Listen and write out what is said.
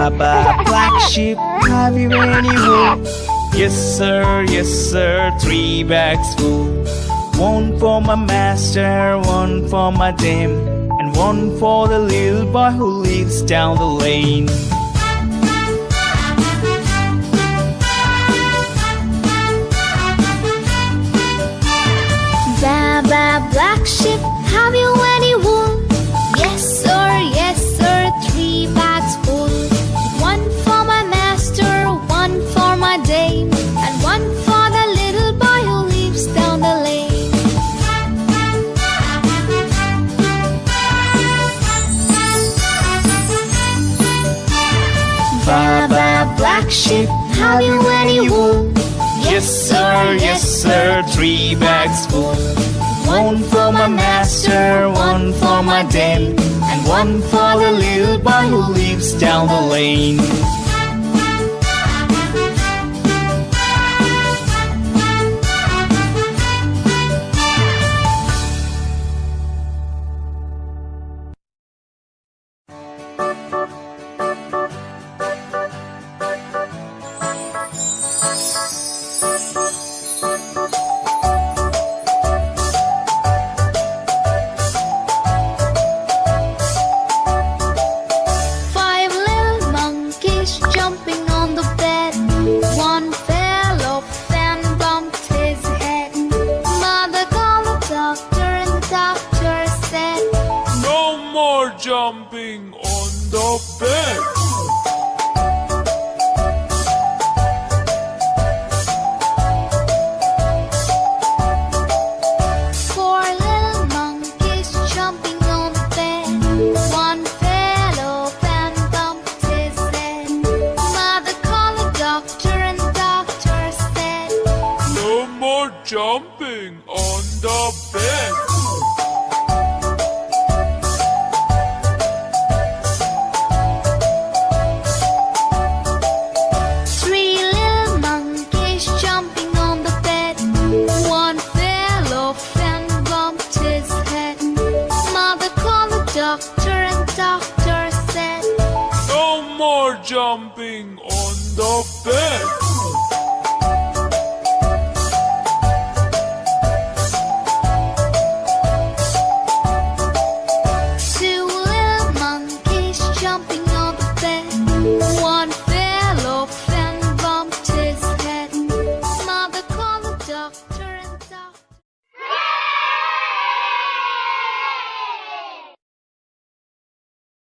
Baba, black sheep, have you any wool? Yes sir, 3 bags full. One for my master, one for my dame, and one for the little boy who lives down the lane. Baba, black sheep, have you any wool? Yes sir, 3 bags full. One for my master, one for my dame, and one for the little boy who lives down the lane. Baba, black sheep, have you any wool? Yes sir, 3 bags full. One for my master, one for my dame, and one for the little boy who lives down the lane. Jumping on the bed. 4 little monkeys jumping on the bed. One fell off and bumped his head. Mother called the doctor and the doctor said, no more jumping on the bed. 3 little monkeys jumping on the bed. One fell off and bumped his head. Mother called the doctor and the doctor said, no more jumping on the bed.